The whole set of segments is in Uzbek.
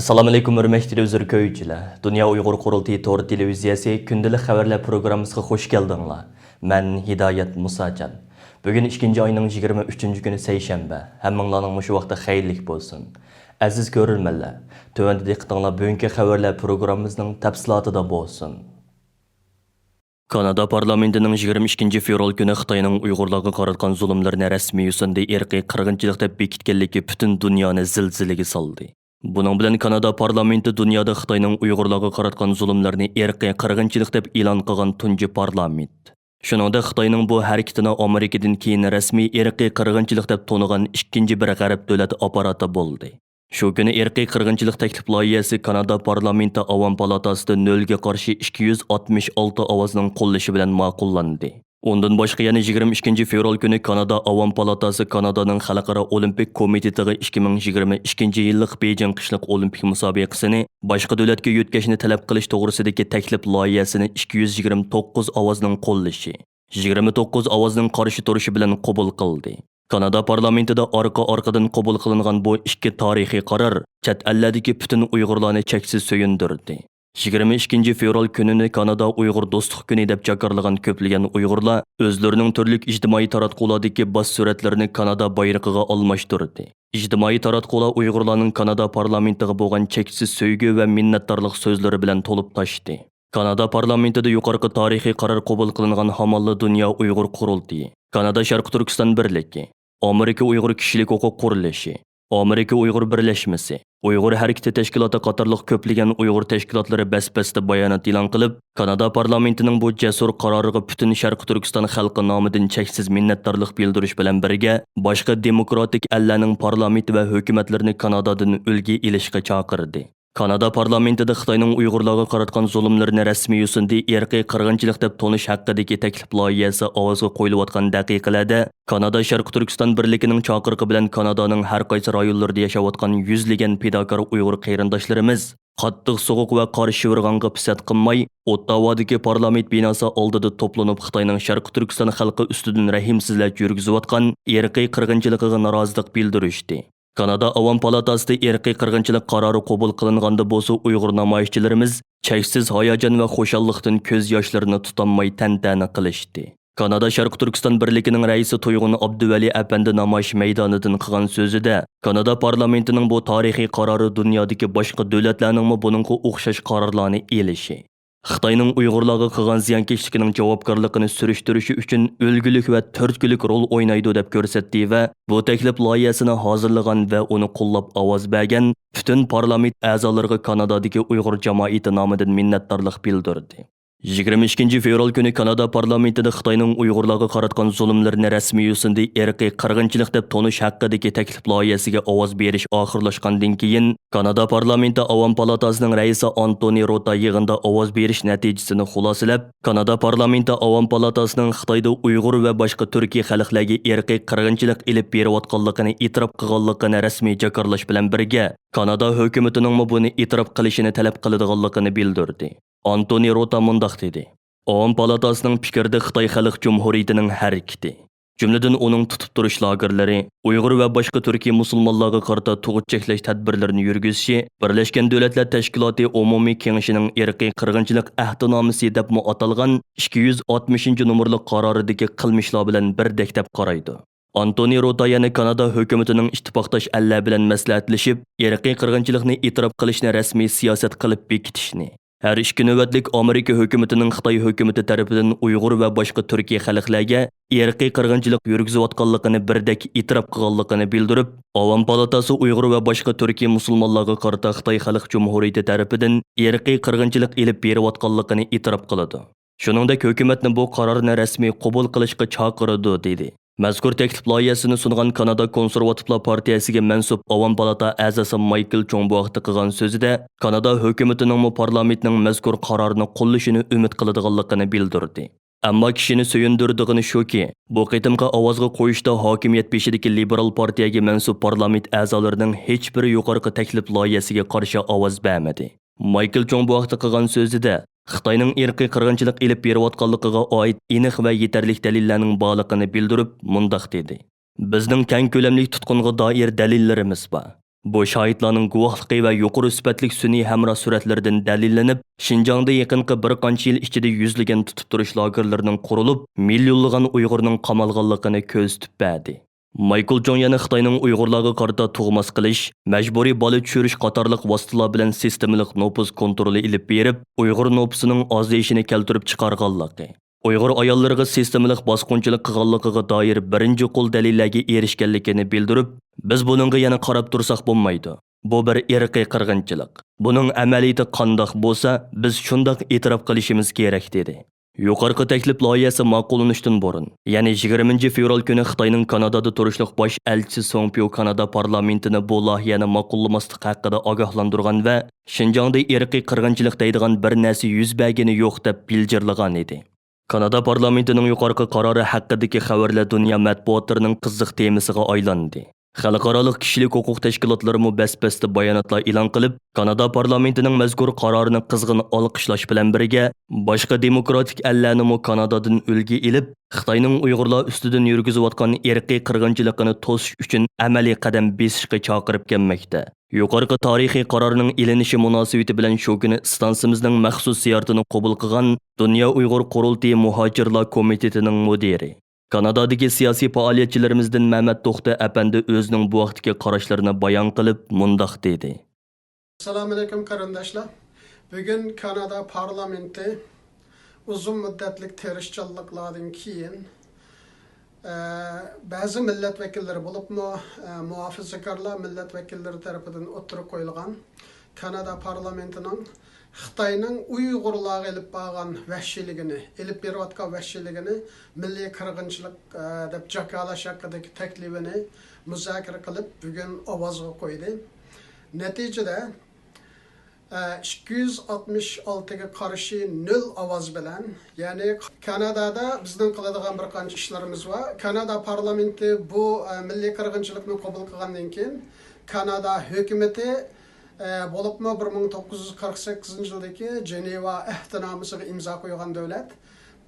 Assalamu alaikum hörmətli televizor Dünya Uyghur Qurultayı Tor televiziyasi gündəlik xəbərlər proqramımızga xoş gəldinglar. Mən Hidayət Musacan. Bugün 2-ci ayının 23-cü günü seyşənbə. Həmminglarning mushu vaqtda xeyirlik bolsun. Aziz görülmənlər, tövəndə diqqətinglar bugünkü xəbərlər proqramımızның təfsilatında bolsun. Kanada parlamentinin 22 fevral günü Xitayning Uyg'urlarga qaratgan zulmlarini rasmiy yo'sinda irqiy qirg'inchilik deb bekitganligi butun dunyoni zilzilaga soldi. Bunun bilan Kanada parlamenti dunyoda Xitoyning Uyg'urlarga qaratgan zulmlarni irqiy qirg'inchilik deb e'lon qilgan tunji parlament. Shuningdek, Xitoyning bu harakatini Amerikadan keyin rasmiy irqiy qirg'inchilik deb to'nigan ikkinchi bir g'arb davlat apparati bo'ldi. Shu kuni irqiy qirg'inchilik taklif loyihasi Kanada parlamenti Avam palatasida 0 ga qarshi 266 ovozning qo'llashi bilan ma'qullandi. Ondan boshqa yana 22 fevral kuni Kanada Avam palatasi Kanadaning Xalqaro Olimpik komitetiga 2022 yillik Beijing qishliq olimpik musobaqasini boshqa davlatga yo'tkashni talab qilish to'g'risidagi taklif loyihasini 229 ovozning qo'llashi, 29 ovozning qarshi turishi bilan qabul qildi. Kanada parlamentida orqa-orqadan qabul qilingan bu ikki tarixiy qaror chet ellardagi butun Uyg'urlarni cheksiz so'yindirdi. 22 fevral kunini Kanada Uyg'ur do'stlik kuni deb jakarlagan ko'plagan Uyg'urlar o'zlarining turli ijtimoiy taratqulardagi bas suratlarini Kanada bayrog'iga almashtirdi. Ijtimoiy taratqular Uyg'urlarning Kanada parlamentiga bo'lgan cheksiz sevgi va minnatdorlik so'zlari bilan to'lib toshdi. Kanada parlamentida yuqorqi tarixiy qaror qabul qilingan Hamalli Dunyo Uyg'ur Qurultayı, Kanada Sharq Turkiston birligi, Amerika Uyg'ur kishilik huquq qurilishi, Amerika Uyg'ur birlashmasi, Uyg'ur harakati tashkiloti qatorliq ko'plagan Uyg'ur tashkilotlari bas-basda bayonot e'lon qilib, Kanada parlamentining bu jasur qaroriga butun Sharq Turkiston xalqi nomidan cheksiz minnatdorlik bildirish bilan birga, boshqa demokratik ellarning parlamenti va hukumatlarini Kanadadan ulgi ilishga chaqirdi. Kanada parlamentida Xitoyning Uyg'urlarga qaratgan zulmlarini rasmiy yo'sinda irqiy qirg'inchilik deb tonish haqidagi taklif loyihasi ovozga qo'yilayotgan daqiqalarda Kanada Sharq Turkiston birligining chaqirig'i bilan Kanadaning har qaysi rayonlarida yashayotgan yuzlagan fidokor Uyg'ur qarindoshlarimiz qattiq sovuq va qor shivirg'onga pisat qilmay, Ottavadagi parlament binosi oldida to'planib Xitoyning Sharq Turkiston xalqi ustidan rahimsizlik yurgizayotgan irqiy qirg'inchiligiga norozilik bildirishdi. Kanada Avam palatasida irqiy qirg'inchilik qarori qabul qilinganda bo'lsa, Uyg'ur namoyishchilarimiz cheksiz hayajon va xushallikdan ko'z yoshlarini tutolmay tantana qilishdi. Kanada Sharq Turkiston birligining raisi To'yg'un Abduvali apandi namoyish maydonidan qilgan so'zida, Kanada parlamentining bu tarixiy qarori dunyodagi boshqa davlatlarning buningga o'xshash qarorlarni elishi, Xitoyning Uyg'urlarga qilgan ziyonkashligining javobgarligini surishtirishi uchun o'lgulik va turtgulik rol o'ynaydi deb ko'rsatdi va bu taklif loyihasini hozirlagan va uni qo'llab ovoz bergan butun parlament a'zolariga Kanadadagi Uyg'ur jamoati nomidan minnatdorlik bildirdi. 22 fevral kuni Kanada parlamentida Xitoyning Uyg'urlarga qaratgan zulmlarini rasmiy yo'sinda irqiy qirg'inchilik deb tonish haqidagi taklif loyihasiga ovoz berish oxirlashgandan keyin Kanada parlamenti Avam palatasining raisi Antoni Rota yig'inda ovoz berish natijasini xulosalab, Kanada parlamenti Avam palatasining Xitoyda Uyg'ur va boshqa turkiy xalqlarga irqiy qirg'inchilik ilib berayotganligini e'tirof qilganligini rasmiy jakarlash bilan birga, Kanada hukumatining buni e'tirof qilishini talab qiladiganligini bildirdi. Antoni Rota mundaq dedi: Avam palatasining fikrida Xitoy Xalq Cumhuriyatining harakati, jumladan uning tutib turish lagerlari, Uyg'ur va boshqa turkiy musulmonlarga qarata tug'ut cheklash tadbirlarini yurgizishi, Birlashgan Davlatlar Tashkiloti Umumiy Kengashining irqiy qirg'inchilik ahdnomasi deb atalgan 260 nomerli qaroridagi qilmishlar bilan birdek deb qaraydi. Antoni Rota yana Kanada hukumatining ittifoqdosh ellar bilan maslahatlashib, irqiy qirg'inchilikni e'tirof qilishni rasmiy siyosat qilib bekitishni, har 2 navbatlik Amerika hukumatining Xitoy hukumati tarafidan Uyg'ur va boshqa turkiy xalqlarga irqiy qirg'inchilik yurgizayotganligini birdek e'tirof qilganligini bildirib, Avam palatasi Uyg'ur va boshqa turkiy musulmonlarga qarata Xitoy Xalq Cumhuriyati tarafidan irqiy qirg'inchilik ilib berayotganligini e'tirof qiladi. Shuningdek, hukumatni bu qarorni rasmiy qabul qilishga chaqirdi dedi. Mazkur taklif loyihasini sungan Kanada Konservativlar partiyasiga mansub Avam palata a'zosi Michael Chong bu vaqtda qilgan so'zida, Kanada hukumatining parlamentning mazkur qarorini qo'llashini umid qiladiganligini bildirdi. Ammo kishini suyundirdigini shuki, bu qitimqa ovozga qo'yishda hokimiyat beshidagi liberal partiyaga mansub parlament a'zolarining hech biri yuqorqi taklif loyihasiga qarshi ovoz bermadi. Michael Chong bu vaqtda qilgan so'zida, Xitoyning irqiy qirg'inchilik ilib berayotganligiga oid aniq va yetarli dalillarning borligini bildirib, mundaq dedi: Bizning keng ko'lamli tutqunga doir dalillarimiz bor. Bu şahitlarning guvohligi va yuqori sifatli sun'iy hamroh suratlardan dalillanib, Şinjangda yaqinqi bir qancha yil ichida yuzlagan tutib turish lagerlarining qurilib, millionlagan Uyg'urning qamalganligini ko'rsatib berdi. Michael Jong yana Xitoyning Uyg'urlarga qarata tug'mas qilish, majburiy bola tushirish qatorliq vositalar bilan sistemalik nopuz kontroli ilib berib, Uyg'ur nopusining ozayishini keltirib chiqarganligi. Uyg'ur ayollariga sistemalik bosqinchilik qilganligiga doir birinchi qo'l dalillarga erishganligini bildirib, biz buningga yana qarab tursak bo'lmaydi. Bu bir irqiy qirg'inchilik. Buning amaliyati qandoq bo'lsa, biz shundoq e'tirof qilishimiz kerak dedi. Yuqorqi taklif loyihasi ma'qullanishdan burun, ya'ni 20 fevral kuni Xitoyning Kanadada turishliq bosh elchisi Song Pyo Kanada parlamentini bu loyihani ma'qullaslik haqida ogohlantirgan va Şinjangda irqiy qirg'inchilik deydigan bir narsa yuz bergani yo'q deb bildirgan edi. Kanada parlamentining yuqorqi qarori haqidagi xabarlar dunyo matbuotlarining qiziq temasiga aylandi. Xalqaro kishilik huquq tashkilotlari bas-basda bayonotlar e'lon qilib, Kanada parlamentining mazkur qarorini qizg'in olqishlash bilan birga, boshqa demokratik ellarni Kanadadan ulgi ilib, Xitoyning Uyg'urlar ustidan yurgizayotgan irqiy qirg'inchilikni to'sish uchun amaliy qadam besishga chaqirib kelmoqda. Yuqorqi tarixiy qarorning ilinishi munosabati bilan shu kuni stansimizning maxsus ziyoratini qabul qilgan Dunyo Uyg'ur qurultiyi muhojirlar komitetining mudiri, Kanadadagi siyosiy faoliyatchilarimizdan Mehmet To'xta apandi o'zining bu vaqtdagi qarashlarini bayon qilib, mundoq dedi. Assalomu alaykum qarindoshlar. Bugun Kanada parlamenti uzun muddatlik tirishchiliklardan keyin ba'zi millat vakillari bo'libmi, muhofazakorlar millat vakillari tarafidan o'tirib qo'yilgan Kanada parlamentining Xitoyning Uyg'urlarga ilib borgan vahshiyligini, ilib berayotgan vahshiyligini milliy qirg'inchilik deb jakalash haqidagi taklifini muzokara qilib bugun ovozga qo'ydi. Natijada 266 ga qarshi 0 ovoz bilan, ya'ni Kanadada bizning qiladigan bir qancha ishlarimiz var. Kanada parlamenti bu milliy qirg'inchilikni qabul qilgandan keyin Kanada hukumatı bo'libmi 1948 yildagi Jeneva ahdnomasiga imzo qo'ygan davlat,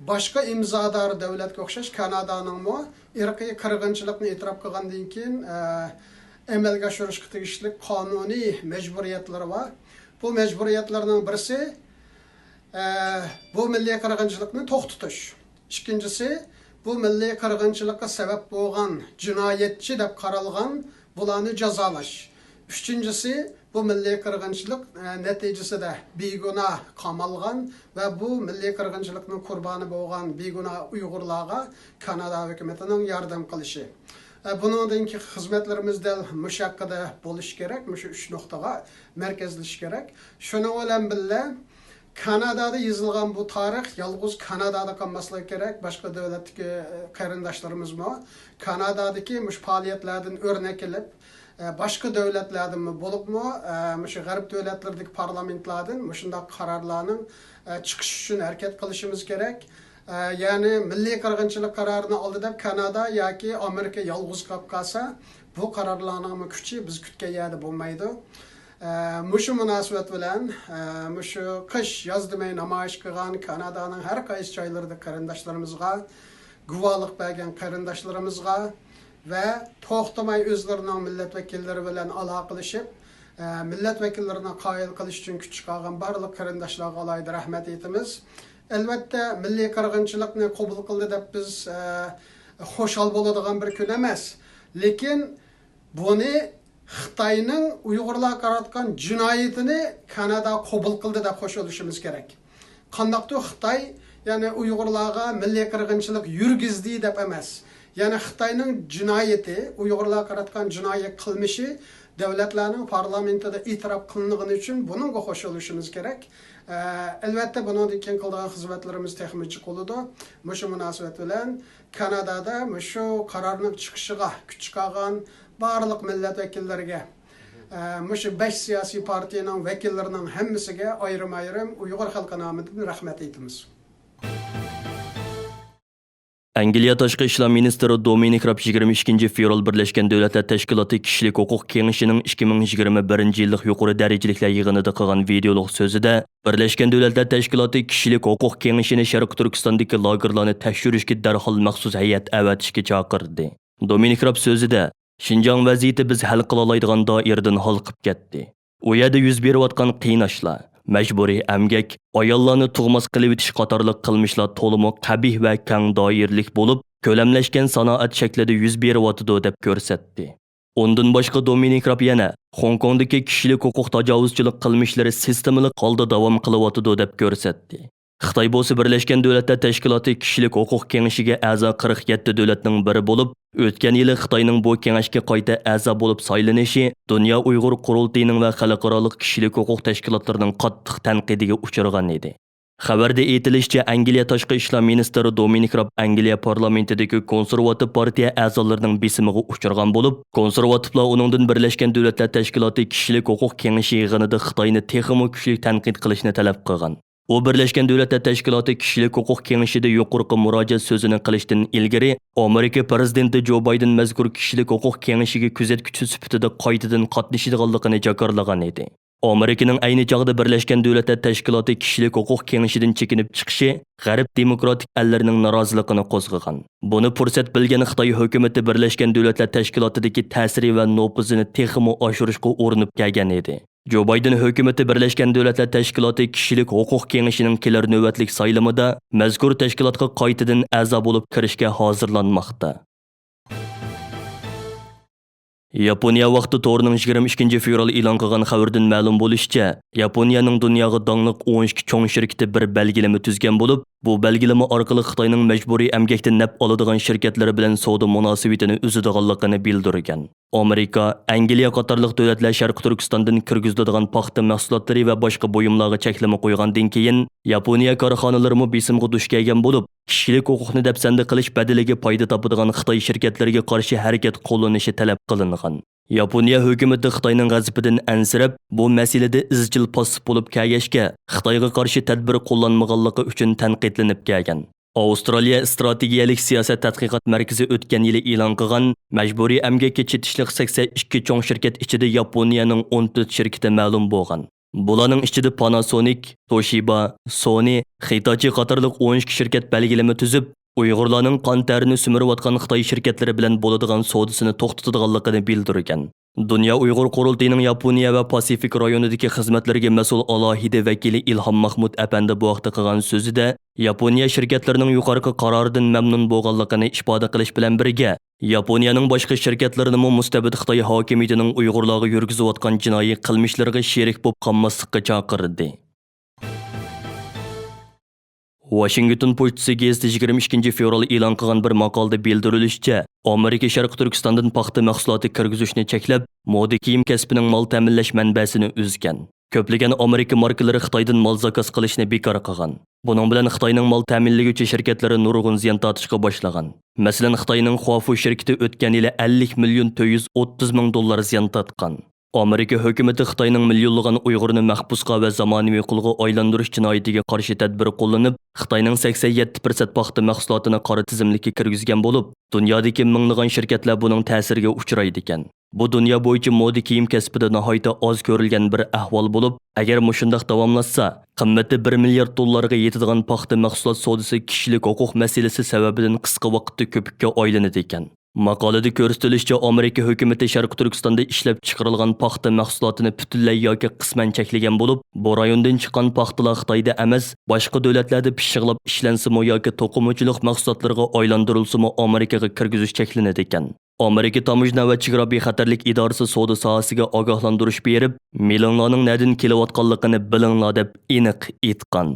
boshqa imzodor davlatga o'xshash Kanadaning irqiy qirg'inchilikni e'tirof qilgandan keyin amalga oshirishga tegishli qonuniy majburiyatlari var. Bu majburiyatlarning birisi bu milliy qirg'inchilikni to'xtatish. Ikkinchisi bu milliy qirg'inchilikka sabab bo'lgan jinoyatchi deb qaralgan bularni jazolash. Üçüncüsü bu milliy qirg'inchilik natijasida begunoh qamalgan va bu milliy qirg'inchilikning qurboni bo'lgan begunoh Uyg'urlarga Kanada hukumatining yordam qilishi. Bundan ki xizmatlarımızda müşakkada bo'lish kerak, shu 3 nuqtaga markazlash kerak. Shuni bilan birga Kanadada yozilgan bu tarix yalnız Kanadada qolmasligi kerak. Boshqa davlatdagi qarindoshlarimiz Kanadadagi mush faoliyatlardan o'rnak olib, başka devletlerden mi bo'libmi, shu g'arb davlatlaridagi parlamentlardan shunday qarorlarning chiqishi uchun harakat qilishimiz kerak. Yani milliy qirg'inchilik qarorini oldi deb Kanada yoki Amerika yolg'iz qolib qolsa, bu qarorlarning kuchi biz kutgan yerda bo'lmaydi. Shu munosabat bilan shu qish yoz demay namoyish qilgan Kanadaning har qaysi joylarida qarindoshlarimizga, guvohlik bergan qarindoshlarimizga ve to'xtamay o'zlarining millat vakillari bilan aloqalashib, millat vakillarini qoyil qilish uchun kuch chiqargan barliq qarindoshlarga alayda rahmat aytamiz. Albatta milliy qirg'inchilikni qabul qildi deb biz xo'shal bo'ladigan bir kun emas. Lekin buni Xitoyning Uyg'urlarga qaratgan jinoyatini Kanada qabul qildi deb qo'shilishimiz kerak. Qandaqdir Xitoy, ya'ni Uyg'urlarga milliy qirg'inchilik yurgizdi deb emas. Yani Xitoyning jinoyati, Uyg'urlarga qaratgan jinoyat qilmishi davlatlarning parlamentida e'tirof qilinganligi uchun buningga qo'shilishimiz kerak. Albatta bundan keyin qilgan xizmatlarimiz texnik qo'lida. Shu munosabat bilan Kanadada shu qarorning chiqishiga kuch chiqargan barliq millat vakillariga, shu 5 siyosiy partiyaning vakillarining hammasiga ayrim-ayrim Uyg'ur xalqi nomidan rahmat aytamiz. Angliya Tashqi ishlar ministri Dominic Raab 22 fevral Birleşken Devletler Teşkilatı Kishilik huquq kengashining 2021 yillik yuqori darajaliklar yig'inida qilgan videolog so'zida Birleşken Devletler Teşkilatı Kishilik huquq kengashini Sharq Turkistondagi lagerlarni tekshirishga darhol maxsus hay'at avatishga chaqirdi. Dominic Raab so'zida Şinjan vaziyeti biz hal qila oladigan doiradan halqib ketdi. U yerda yuz berayotgan qiynashlar, majburiy emgak, ayollarni tug'mas qilib etish qatorliq qilmishlar to'limi qabih va kang doirlik bo'lib, ko'lamlashgan sanoat shaklida yuz beryotidi deb ko'rsatdi. Ondan boshqa Dominik Raab yana Hong Kongdagi kishilik huquq tajovuzchilik qilmishlari sistemalik holda davom qilyotidi deb ko'rsatdi. Xitoy bo'lsa Birlashgan Davlatlar Tashkiloti kishilik huquq kengashiga a'zo 47 davlatning biri bo'lib, o'tgan yili Xitoyning bu kengashga qayta a'zo bo'lib saylanishi Dunyo Uyg'ur qurultayining va xalqaro kishilik huquq tashkilotlarining qattiq tanqidiga uchragan edi. Xabarda aytilishicha, Angliya tashqi ishlar ministri Dominik Raab Angliya parlamentidagi konservativ partiya a'zolarining besimiga uchragan bo'lib, konservativlar uningdan Birlashgan Davlatlar Tashkiloti kishilik huquq kengashi yig'inida Xitoyni texmo kuchli tanqid qilishni talab qilgan. U Birlashgan Davlatlar Tashkiloti kishilik huquq kengashida yuqorqi murojaat so'zini qilishdan ilgari Amerika prezidenti Jo Bayden mazkur kishilik huquq kengashiga kuzatuvchi sifatida qaytadan qatnashadiganligini jakarlagan edi. Amerikaning ayni chog'da Birlashgan Davlatlar Tashkiloti kishilik huquq kengashidan chekinib chiqishi G'arb demokratik ellarining noroziligini qo'zg'agan. Buni fursat bilgan Xitoy hukumatı Birlashgan Davlatlar Tashkilotidagi ta'siri va nopuzini texmo oshirishga urinib kelgan edi. Jo Bayden hukumatı Birlashgan Davlatlar Tashkiloti kishilik huquq kengashining kelar navbatlik saylamida mazkur tashkilotga qaytadan a'zo bo'lib kirishga hozirlanmoqda. Yaponiya vaqti to'rining 22 fevral e'lon qilgan xabardan ma'lum bo'lishicha, Yaponiyaning dunyoga dongliq 12 cho'ng shirkati bir belgilama tuzgan bo'lib, bu belgilama orqali Xitoyning majburiy emgakdan naf oladigan shirkatlari bilan savdo munosabatini uzadiganligini bildirgan. Amerika, Angliya qatorliq davlatlar Sharqi Turkistondan kirgiziladigan paxta mahsulotlari va boshqa buyumlarga cheklama qo'ygandan keyin Yaponiya korxonalarimi besimga duch kelgan bo'lib, kishilik huquqni dafsanda qilish badaliga foyda topadigan Xitoy shirkatlariga qarshi harakat qo'llanishi talab qilingan. Yaponiya hukumati Xitoyning g'azabidan ansirab, bu masalada izchil passiv bo'lib kelgachga, Xitoyga qarshi tadbir qo'llanmaganligi uchun tanqidlanib kelgan. Avstraliya strategiyalik siyosat tadqiqot markazi o'tgan yili e'lon qilgan majburiy emgakka chetishliq 82 cho'ng shirkat ichida Yaponiyaning 14 shirkati ma'lum bo'lgan. Bularning ichida Panasonic, Toshiba, Sony, Hitachi qatorliq 12 shirkat belgilama tuzib, Uyg'urlarning qon tarini sumirayotgan Xitoy shirkatlari bilan bo'ladigan savdosini to'xtatadiganligini bildirgan. Dunyo Uyg'ur qurultayining Yaponiya va Pasifik rayonidagi xizmatlarga mas'ul alohida vakili Ilhom Mahmud apandi bu vaqtda qilgan so'zida Yaponiya shirkatlarining yuqorqi qaroridan mamnun bo'lganligini ifoda qilish bilan birga, Yaponiyaning boshqa shirkatlarini mustabid Xitoy hokimiyatining Uyg'urlarga yurgizayotgan jinoiy qilmishlarga sherik bo'lib qolmaslikka chaqirdi. Washington Postasi gazeti 22 fevral e'lon qilgan bir maqolada bildirilishicha, Amerika Sharq Turkistondan paxta mahsuloti kirgizishni cheklab, moda kiyim kasbining mol ta'minlash manbasini uzgan. Ko'plagan Amerika markalari Xitoydan mol zakaz qilishni bekor qilgan. Buning bilan Xitoyning mol ta'minlovchi shirkatlari nurg'un ziyon tortishga boshlagan. Masalan, Xitoyning Huafu shirkati o'tgan yili 50 million 430 ming dollar ziyon tortgan. Amerika hukumati Xitoyning millionlagan Uyg'urni mahbusga va zamonaviy qulga aylantirish jinoyatiga qarshi tadbir qo'llanib, Xitoyning 87% paxta mahsulotini qora tizimlikka kirgizgan bo'lib, dunyodagi minglagan shirkatlar buning ta'siriga uchraydi ekan. Bu dunyo bo'yicha moda kiyim kasbida nihoyatda oz ko'rilgan bir ahvol bo'lib, agar mushundaq davomlashsa, qimmati 1 milliard dollarga yetadigan paxta mahsulot savdosi kishilik huquq masalasi sababidan qisqa vaqtda ko'pikka aylanadi ekan. Maqolada ko'rsatilishicha, Amerika hukumati Sharq Turkistonda ishlab chiqarilgan paxta mahsulotini butunlay yoki qisman cheklagan bo'lib, bu rayondan chiqqan paxtalar Xitoyda emas, boshqa davlatlarda pishiqlab ishlansimi yoki to'qimachilik mahsulotlarga aylantirilsimi Amerikaga kirgizish cheklanadi ekan. Amerika Tamojna va chegara bexatarlik idorasi savdo sohasiga ogohlantirish berib, millionlarning nadin kelayotganligini bilinglar deb aniq aytgan.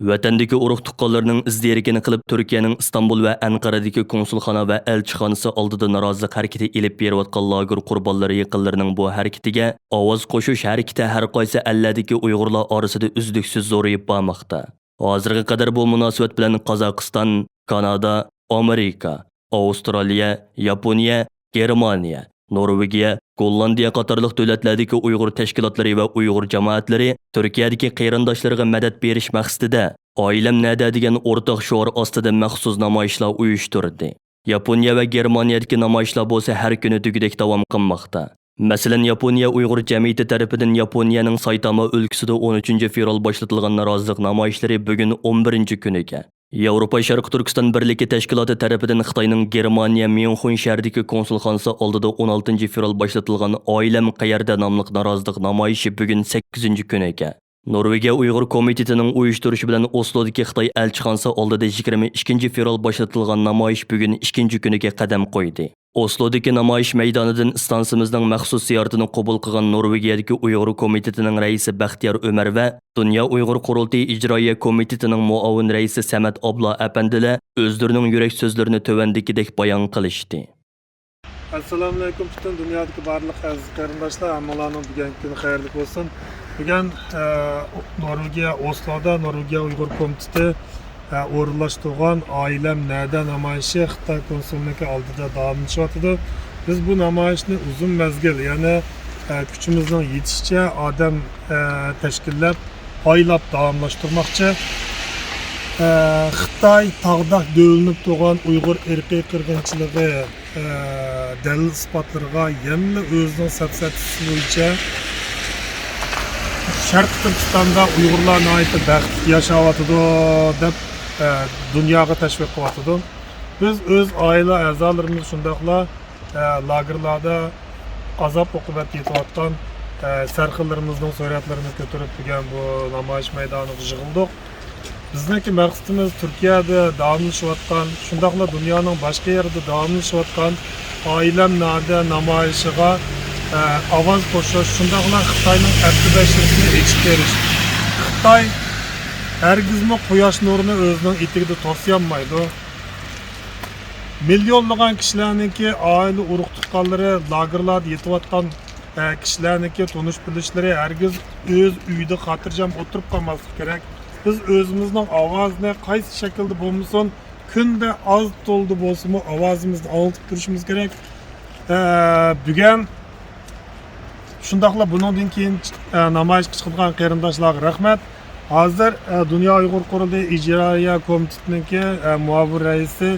Vatandagi urug' tuqqanlarning izdirikini qilib Turkiyaning Istanbul va Anqaradagi konsulxona va elchixonasi oldida norozilik harakati elib berayotgan lager qurbonlari yaqinlarining bu harakatiga ovoz qo'shish harakati har qaysi ellardagi Uyg'urlar orasida uzluksiz zo'rayib bormoqda. Hozirga qadar bu munosabat bilan Qozog'iston, Kanada, Amerika, Avstraliya, Yaponiya, Germaniya, Norvegiya, Gollandiya qatorliq davlatlardagi Uyg'ur tashkilotlari va Uyg'ur jamoatlari Turkiyadagi qarindoshlariga madad berish maqsadida Oilam nada degan o'rtoq shior ostida maxsus namoyishlar uyushtirdi. Yaponiya va Germaniyadagi namoyishlar bo'lsa har kuni tugudek davom qilmoqda. Masalan, Yaponiya Uyg'ur jamiyati tarafidan Yaponiyaning Saitama o'lkasida 13 fevral boshlatilgan norozilik namoyishlari bugun 11-kuniga Yevropa Sharqi Turkiston Birligi tashkiloti tarafidan Xitoyning Germaniya Myunxen shahridagi konsulxonasi oldida 16 fevral başlatilgan Oilam qayerda nomli norozilik namoyishi bugun 8-kun ekan. Norvegiya Uyg'ur komitetining uyushtirishi bilan Oslodagi Xitoy elchixonasi oldida 22 fevral başlatilgan namoyish bugun 2-kuniga qadam qo'ydi. Oslodagi namoyish maydonidan stansimizning maxsus ziyoratini qabul qilgan Norvegiyadagi Uyg'ur komitetining raisi Baxtiyor Ömer va Dunyo Uyg'ur qurultiyi ijroiya komitetining muavin raisi Samat Abla apandilar o'zlarining yurak so'zlarini tövandikidek bayon qilishdi. Assalomu alaykum butun dunyodagi barliq aziz qarindoshlar, hammalarning bugungi kuni xayrli bo'lsin. Bugun Norvegiya Osloda Norvegiya Uyg'ur komiteti o'rinlashtirgan Oilam nada namoyishi Xitoy konsulligi oldida davomlashyapti. Biz bu namoyishni uzun mezgil, ya'ni kuchimizning yetishicha odam tashkillab, oylab davomlashtirmoqchi. Xitoy tog'daq dövlünüp turgan Uyg'ur irqiy qirg'inchiligi dalil isbotlariga yana o'zining safsatasi bo'yicha Sharq Turkistonda Uyg'urlar nihoyatda baxtli yashayotdi deb dunyoga tashviq qilyapti. Biz o'z oila a'zolarimiz shundaqla lagerlarda azob uqubat yetayotgan sarxillarımızın suratlarini ko'tarib turgan bu namoyish maydoniga yig'ildik. Bizdeki maqsadimiz Turkiyada davomlashayotgan, shundaqla dunyoning boshqa yerida davomlashayotgan Oilam nada namoyishiga ovoz qo'shish, shundaqla Xitoyning abdibashirligini echib berish. Xitoy hargizmi quyosh nurini o'zining etigida to'sayolmaydi. Milyonlagan kishilarniki oila urug' tuqqanlari, lagerlarda yetayotgan kishilarniki tonish bilishlari hargiz o'z uyida xotirjam o'tirib qolmaslik kerak. Biz o'zimizning ovozini qaysi shaklda bo'lmasin, kunda oz to'ldi bo'lsa-mu ovozimizni oltib turishimiz kerak. Bugun shundaqla bundan keyin namoyish chiqadigan qarindoshlarga rahmat. Hozir Dunyo Uyg'ur qurultiyi ijroiya komitetinining muavin raisi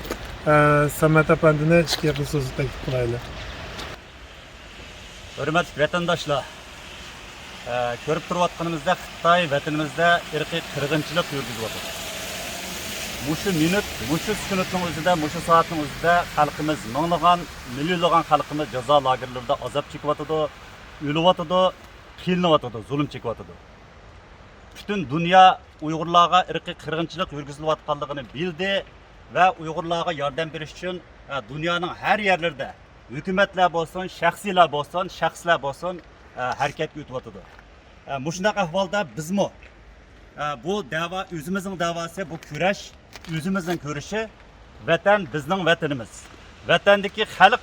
Samat apandini ishga so'z taklif qilaylik. Hürmetli vatandaşlar, görüp turvatkanımızda Xitay vatanımızda irqiy qirg'inchilik yurgizyapti. Muşu minut, muşu sükunatning o'zida, muşu soatning o'zida xalqimiz, minglagan, millionlagan xalqimiz jazo lagerlarida azob chekyapti, o'lyapti, qiynalıyapti, zulm chekyapti. Bütün dünya Uyg'urlarga irqiy qirg'inchilik yurgizilayotganligini bildi ve Uyg'urlarga yordam berish uchun dunyoning har yerlarida hükümetler bo'lsin, shaxsiylar bo'lsin, shaxslar bo'lsin harakat yutyapti. Mushunday ahvolda bizmi bu da'vo o'zimizning da'vosi, bu kurash o'zimizning ko'rishi, vatan bizning vatanimiz. Vatandagi xalq,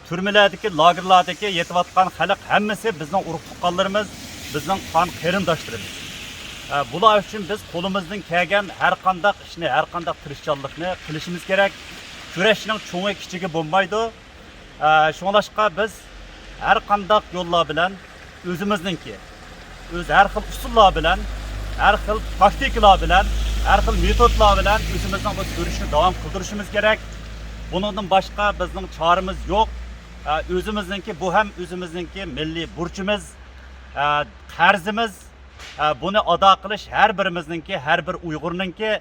turmalardagi, lagerlardagi yetayotgan xalq hammasi bizning urug' tuqqanlarimiz, bizning qon qarindoshlarimiz. Bular uchun biz qo'limizdan kelgan har qanday ishni, har qanday tirishchanlikni qilishimiz kerak. Kurashning cho'ngi kichigi bo'lmaydi. Şunlaşqa biz her qandaq yollar bilen özümüzninki, her xil usullar bilen, her xil taktikalar bilen, her xil metodlar bilen özümüzün bu görüşünü devam kıldırışımız gerek. Bundan başka bizning çaremiz yok. Özümüzninki, bu hem özümüzninki milli burcumuz, qarzimiz. Bunu ada qilish her birimizningki, her bir Uyg'urninki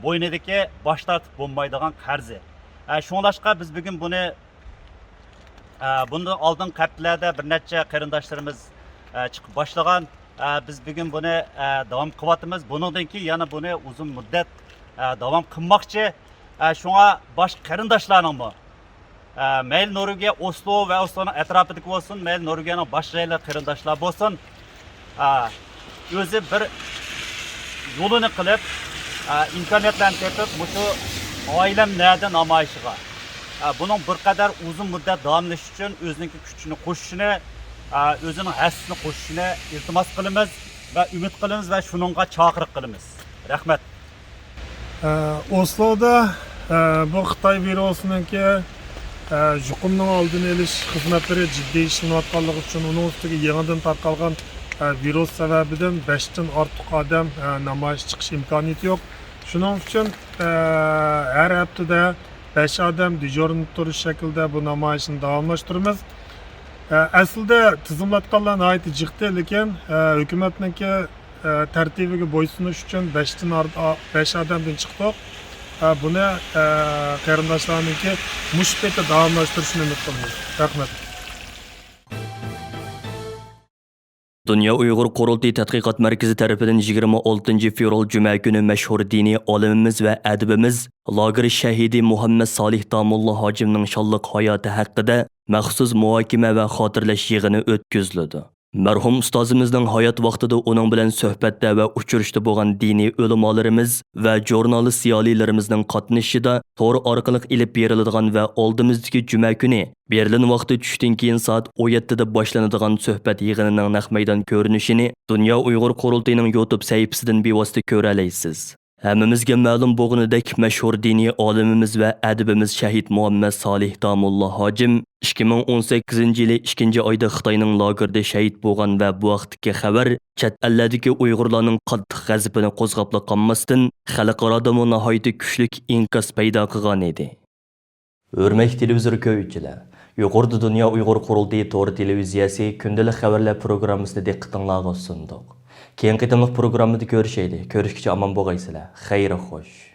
bo'ynidagi bosh tortib bo'lmaydigan qarzi. Şunlaşqa biz bugün bunu bundan oldin qaptilarda bir necha qarindoshlarimiz chiqib boshlagan. Biz bugun buni davom qilyapmiz. Bundan keyin yana buni uzun muddat davom qilmoqchi. Shunga boshqa qarindoshlarningmi mayli Norvegiya, Oslo va Osloning atrofidagi bo'lsin, mayli Norvegiyaning boshqa joylar qarindoshlar bo'lsin, o'zi bir yo'lini qilib, imkoniyatlarni topib, shu Oilam nada namoyishiga bunun bir kadar uzun müddet davamlash uchun o'zining kuchini qo'shishini, o'zining hassini qo'shishini iltimos qilamiz va umid qilamiz va shuningga chaqiriq qilamiz. Rahmat. Osloda bu Xitoy virusininki yuqumning oldini olish xizmatlari jiddiy ishlanayotganligi uchun uning ustiga yangidan tarqalgan virus sababidan 5 dan ortiq odam namoyish chiqish imkoniyati yo'q. Shuning uchun har haftada 5 adam dijorni turish shaklda bu namoyishni davomlashtiramiz. Aslida tizimlatganlar nihoyat jiqdi, lekin hukumatniki tartibiga bo'ysunish uchun 5 odamdan chiqdik. buni qarindoshlarniki mush peti davomlashtirishni umid qilaman. Rahmat. Dünya Uyghur Qurultayı Tədqiqat Mərkəzi tərəfindən 26 fevral Cümə günü məşhur dini alimimiz və ədibimiz Lager şəhidi Muhammed Salih Damullah Hacimning şanlıq hayatı haqqında məxsus muhakimə və xatırlaş yığını ötküzüldü. Mərhum ustazımızın hayat vaxtida onun bilan söhbətdə və uçurishda bo'lgan dini ulamolarimiz və jurnalist ziyolilarimizning qatnashishida tor orqali ilib beriladigan və oldimizdagi juma kuni Berlin vaqti tushdan keyin soat 17 da boshlanadigan suhbat yig'inining naq maydon ko'rinishini Dunyo Uyg'ur Qurultayining YouTube sahifasidan bevosita ko'ra olasiz. Hammamizga ma'lum bo'lganidek mashhur diniy olimimiz va adibimiz shahid Muhammad Salih Damullah Hacim 2018-yili 2-oyda Xitoyning lagerda shahid bo'lgan va bu vaqtdagi xabar chet ellardagi Uyg'urlarning qattiq g'azabini qo'zg'ab qolmasdan xalqaroda nihoyatda kuchli inkas paydo qilgan edi. Hurmatli televizor ko'ruvchilar, yuqorida Dunyo Uyg'ur Qurultayi to'g'ri televiziyasi kundalik xabarlar programmasida diqqatingizga sundiq. Keyin qitimliq programmada ko'rishaylik. Ko'rishgacha omon bo'lgaysizlar. Xayr xo'sh.